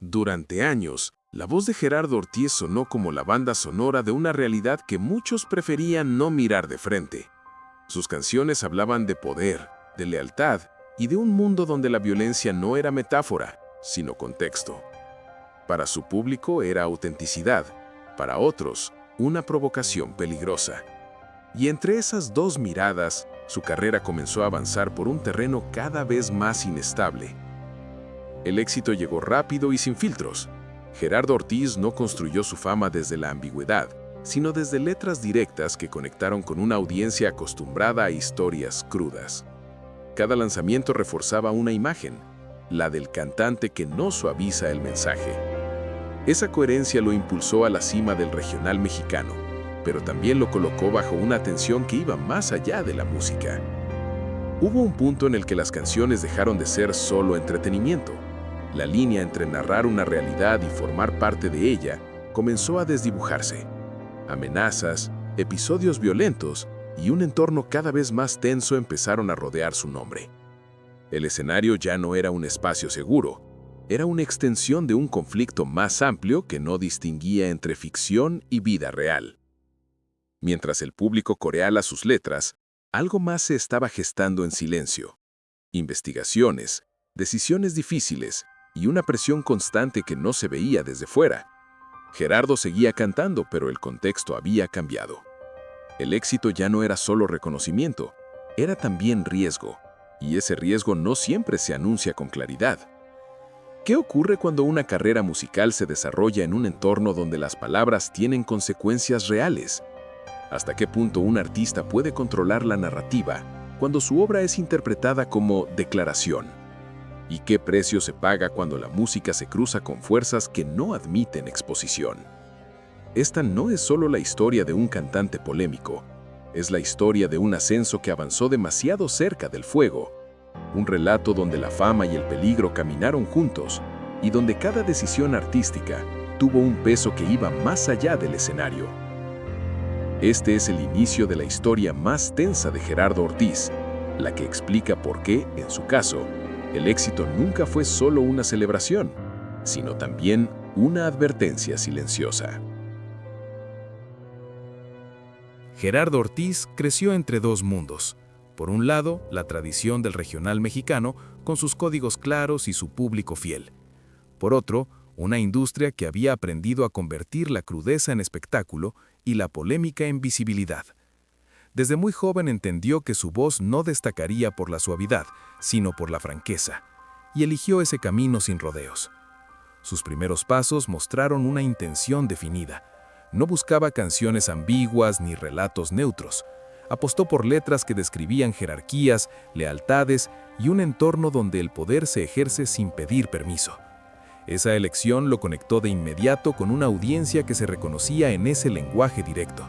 Durante años, la voz de Gerardo Ortiz sonó como la banda sonora de una realidad que muchos preferían no mirar de frente. Sus canciones hablaban de poder, de lealtad y de un mundo donde la violencia no era metáfora, sino contexto. Para su público era autenticidad, para otros, una provocación peligrosa. Y entre esas dos miradas, su carrera comenzó a avanzar por un terreno cada vez más inestable. El éxito llegó rápido y sin filtros. Gerardo Ortiz no construyó su fama desde la ambigüedad, sino desde letras directas que conectaron con una audiencia acostumbrada a historias crudas. Cada lanzamiento reforzaba una imagen, la del cantante que no suaviza el mensaje. Esa coherencia lo impulsó a la cima del regional mexicano, pero también lo colocó bajo una tensión que iba más allá de la música. Hubo un punto en el que las canciones dejaron de ser solo entretenimiento. La línea entre narrar una realidad y formar parte de ella comenzó a desdibujarse. Amenazas, episodios violentos y un entorno cada vez más tenso empezaron a rodear su nombre. El escenario ya no era un espacio seguro, era una extensión de un conflicto más amplio que no distinguía entre ficción y vida real. Mientras el público coreaba sus letras, algo más se estaba gestando en silencio. Investigaciones, decisiones difíciles y una presión constante que no se veía desde fuera. Gerardo seguía cantando, pero el contexto había cambiado. El éxito ya no era solo reconocimiento, era también riesgo, y ese riesgo no siempre se anuncia con claridad. ¿Qué ocurre cuando una carrera musical se desarrolla en un entorno donde las palabras tienen consecuencias reales? ¿Hasta qué punto un artista puede controlar la narrativa cuando su obra es interpretada como declaración? ¿Y qué precio se paga cuando la música se cruza con fuerzas que no admiten exposición? Esta no es solo la historia de un cantante polémico, es la historia de un ascenso que avanzó demasiado cerca del fuego, un relato donde la fama y el peligro caminaron juntos y donde cada decisión artística tuvo un peso que iba más allá del escenario. Este es el inicio de la historia más tensa de Gerardo Ortiz, la que explica por qué, en su caso, el éxito nunca fue solo una celebración, sino también una advertencia silenciosa. Gerardo Ortiz creció entre dos mundos. Por un lado, la tradición del regional mexicano, con sus códigos claros y su público fiel. Por otro, una industria que había aprendido a convertir la crudeza en espectáculo y la polémica en visibilidad. Desde muy joven entendió que su voz no destacaría por la suavidad, sino por la franqueza, y eligió ese camino sin rodeos. Sus primeros pasos mostraron una intención definida. No buscaba canciones ambiguas ni relatos neutros. Apostó por letras que describían jerarquías, lealtades y un entorno donde el poder se ejerce sin pedir permiso. Esa elección lo conectó de inmediato con una audiencia que se reconocía en ese lenguaje directo.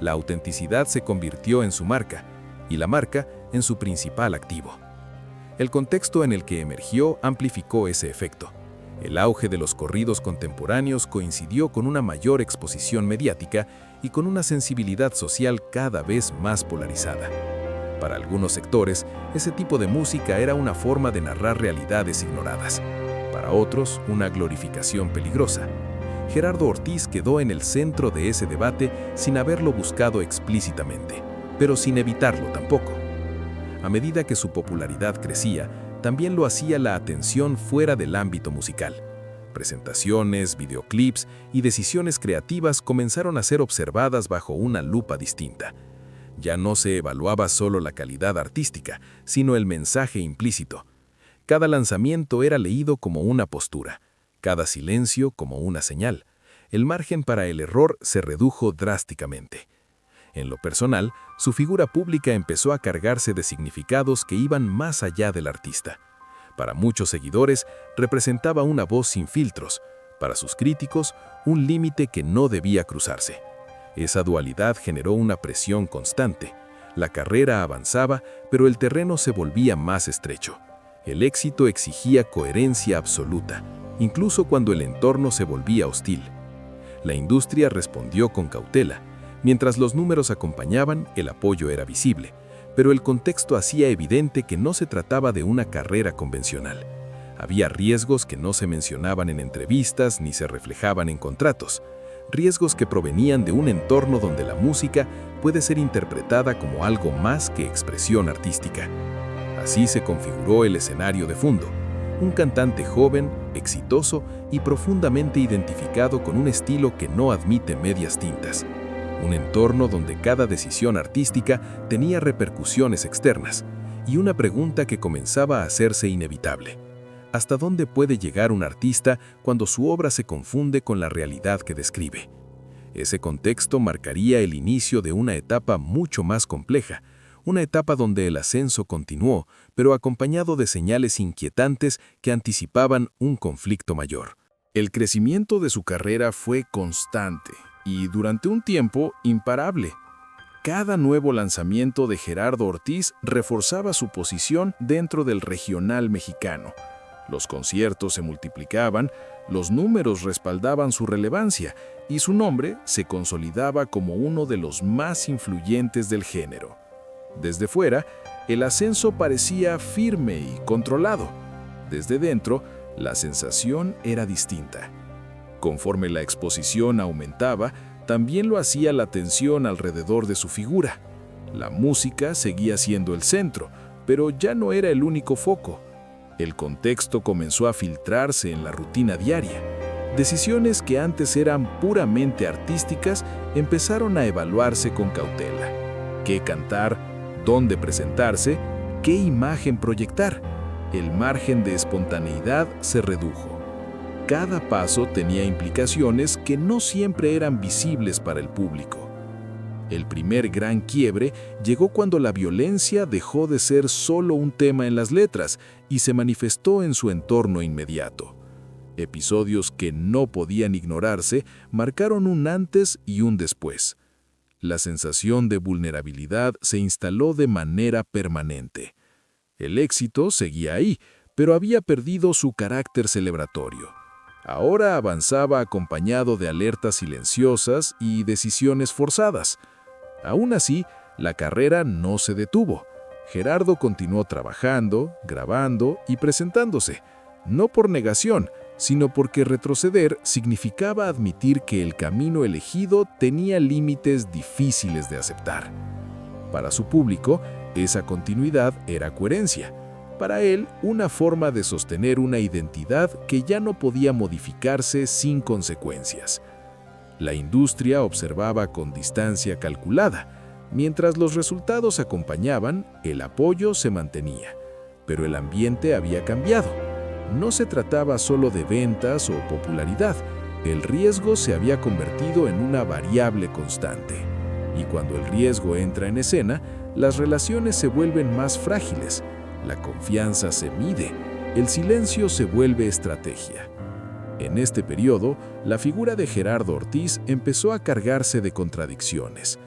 La autenticidad se convirtió en su marca, y la marca en su principal activo. El contexto en el que emergió amplificó ese efecto. El auge de los corridos contemporáneos coincidió con una mayor exposición mediática y con una sensibilidad social cada vez más polarizada. Para algunos sectores, ese tipo de música era una forma de narrar realidades ignoradas. Para otros, una glorificación peligrosa. Gerardo Ortiz quedó en el centro de ese debate sin haberlo buscado explícitamente, pero sin evitarlo tampoco. A medida que su popularidad crecía, también lo hacía la atención fuera del ámbito musical. Presentaciones, videoclips y decisiones creativas comenzaron a ser observadas bajo una lupa distinta. Ya no se evaluaba solo la calidad artística, sino el mensaje implícito. Cada lanzamiento era leído como una postura, cada silencio como una señal. El margen para el error se redujo drásticamente. En lo personal, su figura pública empezó a cargarse de significados que iban más allá del artista. Para muchos seguidores, representaba una voz sin filtros. Para sus críticos, un límite que no debía cruzarse. Esa dualidad generó una presión constante. La carrera avanzaba, pero el terreno se volvía más estrecho. El éxito exigía coherencia absoluta, incluso cuando el entorno se volvía hostil. La industria respondió con cautela. Mientras los números acompañaban, el apoyo era visible, pero el contexto hacía evidente que no se trataba de una carrera convencional. Había riesgos que no se mencionaban en entrevistas ni se reflejaban en contratos, riesgos que provenían de un entorno donde la música puede ser interpretada como algo más que expresión artística. Así se configuró el escenario de Fundo, un cantante joven, exitoso y profundamente identificado con un estilo que no admite medias tintas. Un entorno donde cada decisión artística tenía repercusiones externas y una pregunta que comenzaba a hacerse inevitable. ¿Hasta dónde puede llegar un artista cuando su obra se confunde con la realidad que describe? Ese contexto marcaría el inicio de una etapa mucho más compleja, una etapa donde el ascenso continuó, pero acompañado de señales inquietantes que anticipaban un conflicto mayor. El crecimiento de su carrera fue constante y durante un tiempo imparable. Cada nuevo lanzamiento de Gerardo Ortiz reforzaba su posición dentro del regional mexicano. Los conciertos se multiplicaban, los números respaldaban su relevancia y su nombre se consolidaba como uno de los más influyentes del género. Desde fuera, el ascenso parecía firme y controlado. Desde dentro, la sensación era distinta. Conforme la exposición aumentaba, también lo hacía la tensión alrededor de su figura. La música seguía siendo el centro, pero ya no era el único foco. El contexto comenzó a filtrarse en la rutina diaria. Decisiones que antes eran puramente artísticas empezaron a evaluarse con cautela. ¿Qué cantar? ¿Dónde presentarse? ¿Qué imagen proyectar? El margen de espontaneidad se redujo. Cada paso tenía implicaciones que no siempre eran visibles para el público. El primer gran quiebre llegó cuando la violencia dejó de ser solo un tema en las letras y se manifestó en su entorno inmediato. Episodios que no podían ignorarse marcaron un antes y un después. La sensación de vulnerabilidad se instaló de manera permanente. El éxito seguía ahí, pero había perdido su carácter celebratorio. Ahora avanzaba acompañado de alertas silenciosas y decisiones forzadas. Aún así, la carrera no se detuvo. Gerardo continuó trabajando, grabando y presentándose, no por negación, sino porque retroceder significaba admitir que el camino elegido tenía límites difíciles de aceptar. Para su público, esa continuidad era coherencia. Para él, una forma de sostener una identidad que ya no podía modificarse sin consecuencias. La industria observaba con distancia calculada. Mientras los resultados acompañaban, el apoyo se mantenía. Pero el ambiente había cambiado. No se trataba solo de ventas o popularidad. El riesgo se había convertido en una variable constante. Y cuando el riesgo entra en escena, las relaciones se vuelven más frágiles. La confianza se mide. El silencio se vuelve estrategia. En este periodo, la figura de Gerardo Ortiz empezó a cargarse de contradicciones.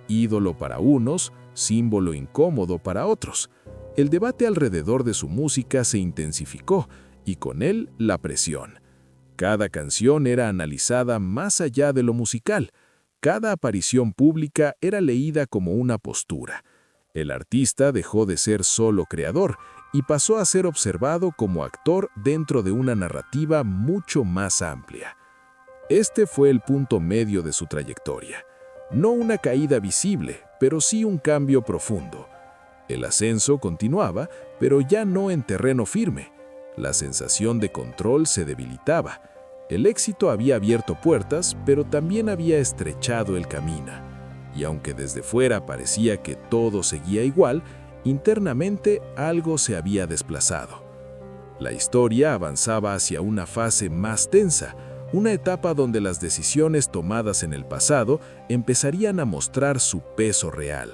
Ídolo para unos, símbolo incómodo para otros. El debate alrededor de su música se intensificó y con él la presión. Cada canción era analizada más allá de lo musical. Cada aparición pública era leída como una postura. El artista dejó de ser solo creador y pasó a ser observado como actor dentro de una narrativa mucho más amplia. Este fue el punto medio de su trayectoria. No una caída visible, pero sí un cambio profundo. El ascenso continuaba, pero ya no en terreno firme. La sensación de control se debilitaba. El éxito había abierto puertas, pero también había estrechado el camino. Y aunque desde fuera parecía que todo seguía igual, internamente algo se había desplazado. La historia avanzaba hacia una fase más tensa, una etapa donde las decisiones tomadas en el pasado empezarían a mostrar su peso real,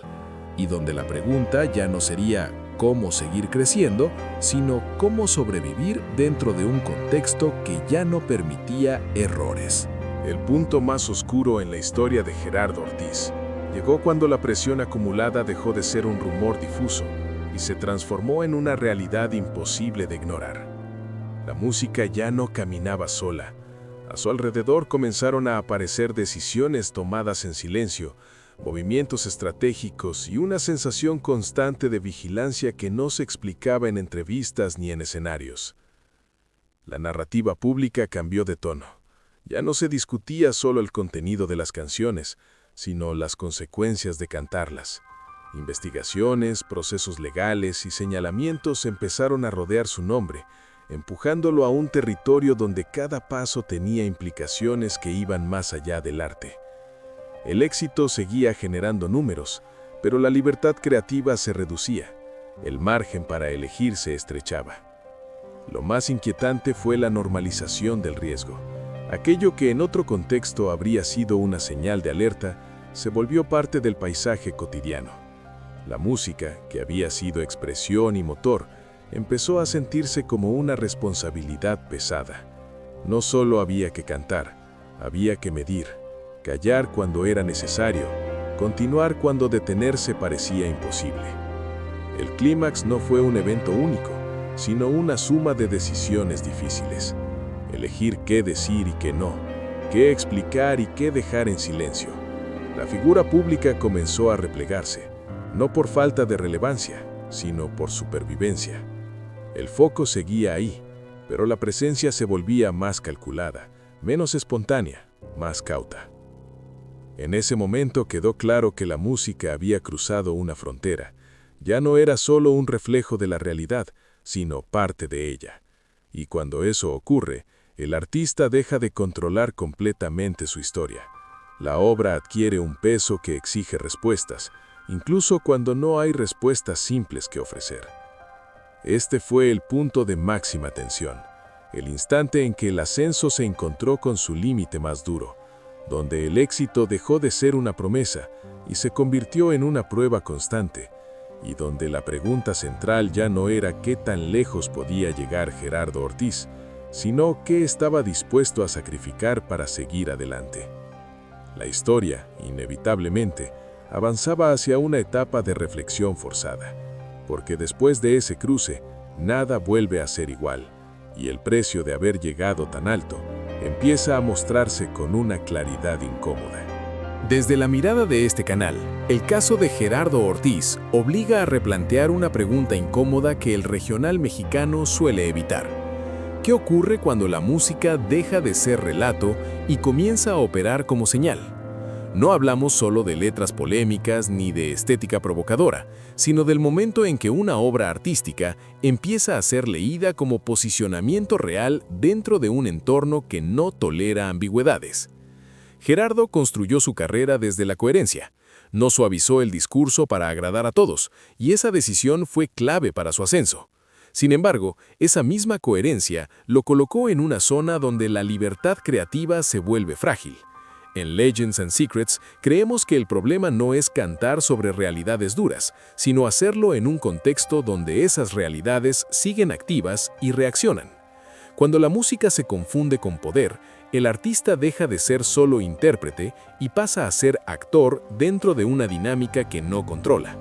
y donde la pregunta ya no sería cómo seguir creciendo, sino cómo sobrevivir dentro de un contexto que ya no permitía errores. El punto más oscuro en la historia de Gerardo Ortiz llegó cuando la presión acumulada dejó de ser un rumor difuso y se transformó en una realidad imposible de ignorar. La música ya no caminaba sola. A su alrededor comenzaron a aparecer decisiones tomadas en silencio, movimientos estratégicos y una sensación constante de vigilancia que no se explicaba en entrevistas ni en escenarios. La narrativa pública cambió de tono. Ya no se discutía solo el contenido de las canciones, sino las consecuencias de cantarlas. Investigaciones, procesos legales y señalamientos empezaron a rodear su nombre, empujándolo a un territorio donde cada paso tenía implicaciones que iban más allá del arte. El éxito seguía generando números, pero la libertad creativa se reducía. El margen para elegir se estrechaba. Lo más inquietante fue la normalización del riesgo. Aquello que en otro contexto habría sido una señal de alerta, se volvió parte del paisaje cotidiano. La música, que había sido expresión y motor, empezó a sentirse como una responsabilidad pesada. No solo había que cantar, había que medir, callar cuando era necesario, continuar cuando detenerse parecía imposible. El clímax no fue un evento único, sino una suma de decisiones difíciles. Elegir qué decir y qué no, qué explicar y qué dejar en silencio. La figura pública comenzó a replegarse, no por falta de relevancia, sino por supervivencia. El foco seguía ahí, pero la presencia se volvía más calculada, menos espontánea, más cauta. En ese momento quedó claro que la música había cruzado una frontera. Ya no era solo un reflejo de la realidad, sino parte de ella. Y cuando eso ocurre, el artista deja de controlar completamente su historia. La obra adquiere un peso que exige respuestas, incluso cuando no hay respuestas simples que ofrecer. Este fue el punto de máxima tensión, el instante en que el ascenso se encontró con su límite más duro, donde el éxito dejó de ser una promesa y se convirtió en una prueba constante, y donde la pregunta central ya no era qué tan lejos podía llegar Gerardo Ortiz, sino qué estaba dispuesto a sacrificar para seguir adelante. La historia, inevitablemente, avanzaba hacia una etapa de reflexión forzada, porque después de ese cruce, nada vuelve a ser igual, y el precio de haber llegado tan alto empieza a mostrarse con una claridad incómoda. Desde la mirada de este canal, el caso de Gerardo Ortiz obliga a replantear una pregunta incómoda que el regional mexicano suele evitar. ¿Qué ocurre cuando la música deja de ser relato y comienza a operar como señal? No hablamos solo de letras polémicas ni de estética provocadora, sino del momento en que una obra artística empieza a ser leída como posicionamiento real dentro de un entorno que no tolera ambigüedades. Gerardo construyó su carrera desde la coherencia. No suavizó el discurso para agradar a todos, y esa decisión fue clave para su ascenso. Sin embargo, esa misma coherencia lo colocó en una zona donde la libertad creativa se vuelve frágil. En Legends and Secrets, creemos que el problema no es cantar sobre realidades duras, sino hacerlo en un contexto donde esas realidades siguen activas y reaccionan. Cuando la música se confunde con poder, el artista deja de ser solo intérprete y pasa a ser actor dentro de una dinámica que no controla.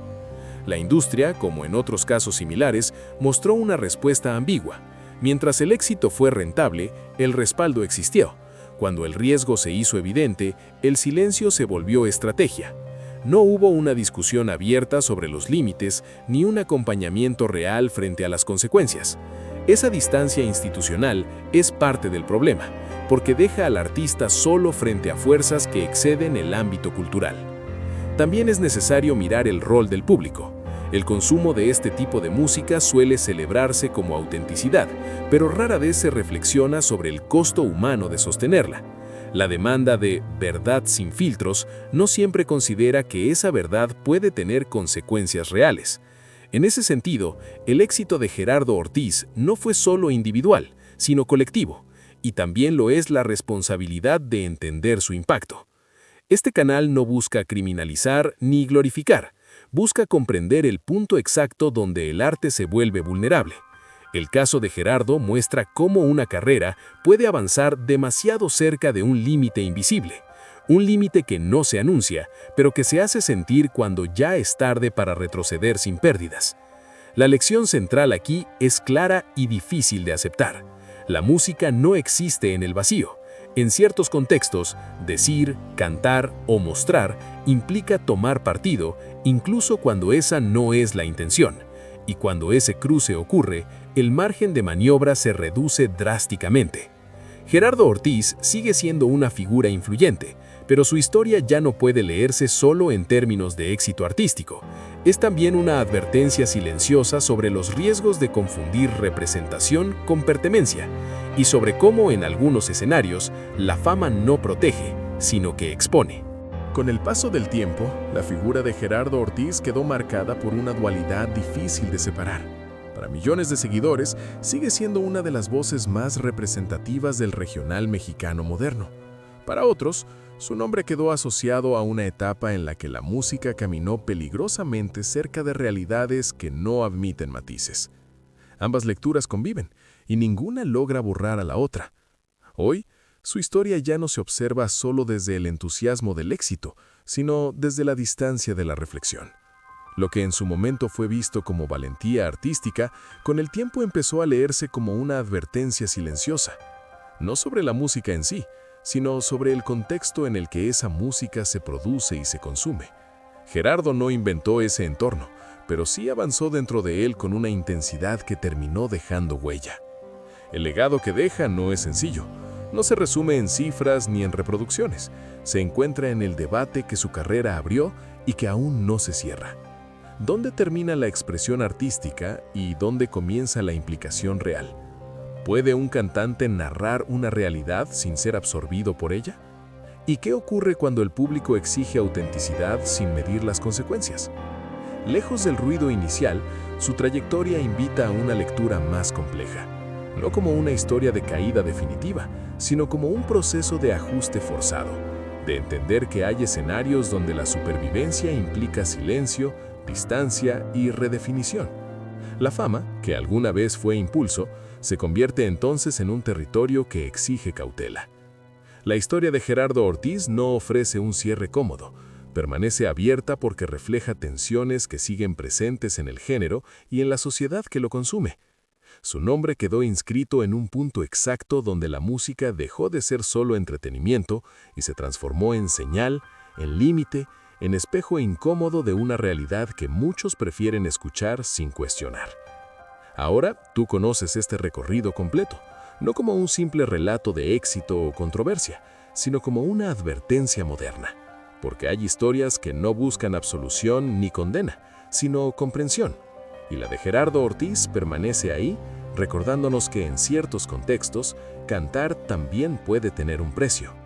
La industria, como en otros casos similares, mostró una respuesta ambigua. Mientras el éxito fue rentable, el respaldo existió. Cuando el riesgo se hizo evidente, el silencio se volvió estrategia. No hubo una discusión abierta sobre los límites ni un acompañamiento real frente a las consecuencias. Esa distancia institucional es parte del problema, porque deja al artista solo frente a fuerzas que exceden el ámbito cultural. También es necesario mirar el rol del público. El consumo de este tipo de música suele celebrarse como autenticidad, pero rara vez se reflexiona sobre el costo humano de sostenerla. La demanda de verdad sin filtros no siempre considera que esa verdad puede tener consecuencias reales. En ese sentido, el éxito de Gerardo Ortiz no fue solo individual, sino colectivo, y también lo es la responsabilidad de entender su impacto. Este canal no busca criminalizar ni glorificar, busca comprender el punto exacto donde el arte se vuelve vulnerable. El caso de Gerardo muestra cómo una carrera puede avanzar demasiado cerca de un límite invisible, un límite que no se anuncia, pero que se hace sentir cuando ya es tarde para retroceder sin pérdidas. La lección central aquí es clara y difícil de aceptar. La música no existe en el vacío. En ciertos contextos, decir, cantar o mostrar implica tomar partido, incluso cuando esa no es la intención. y cuando ese cruce ocurre, el margen de maniobra se reduce drásticamente. Gerardo Ortiz sigue siendo una figura influyente, pero su historia ya no puede leerse solo en términos de éxito artístico. Es también una advertencia silenciosa sobre los riesgos de confundir representación con pertenencia y sobre cómo en algunos escenarios la fama no protege, sino que expone. Con el paso del tiempo, la figura de Gerardo Ortiz quedó marcada por una dualidad difícil de separar. Para millones de seguidores, sigue siendo una de las voces más representativas del regional mexicano moderno. Para otros, su nombre quedó asociado a una etapa en la que la música caminó peligrosamente cerca de realidades que no admiten matices. Ambas lecturas conviven, y ninguna logra borrar a la otra. Hoy, su historia ya no se observa solo desde el entusiasmo del éxito, sino desde la distancia de la reflexión. Lo que en su momento fue visto como valentía artística, con el tiempo empezó a leerse como una advertencia silenciosa, no sobre la música en sí, sino sobre el contexto en el que esa música se produce y se consume. Gerardo no inventó ese entorno, pero sí avanzó dentro de él con una intensidad que terminó dejando huella. El legado que deja no es sencillo. No se resume en cifras ni en reproducciones. Se encuentra en el debate que su carrera abrió y que aún no se cierra. ¿Dónde termina la expresión artística y dónde comienza la implicación real? ¿Puede un cantante narrar una realidad sin ser absorbido por ella? ¿Y qué ocurre cuando el público exige autenticidad sin medir las consecuencias? Lejos del ruido inicial, su trayectoria invita a una lectura más compleja. No como una historia de caída definitiva, sino como un proceso de ajuste forzado, de entender que hay escenarios donde la supervivencia implica silencio, distancia y redefinición. La fama, que alguna vez fue impulso, se convierte entonces en un territorio que exige cautela. La historia de Gerardo Ortiz no ofrece un cierre cómodo, permanece abierta porque refleja tensiones que siguen presentes en el género y en la sociedad que lo consume. Su nombre quedó inscrito en un punto exacto donde la música dejó de ser solo entretenimiento y se transformó en señal, en límite, en espejo incómodo de una realidad que muchos prefieren escuchar sin cuestionar. Ahora tú conoces este recorrido completo, no como un simple relato de éxito o controversia, sino como una advertencia moderna, porque hay historias que no buscan absolución ni condena, sino comprensión. Y la de Gerardo Ortiz permanece ahí, recordándonos que en ciertos contextos, cantar también puede tener un precio.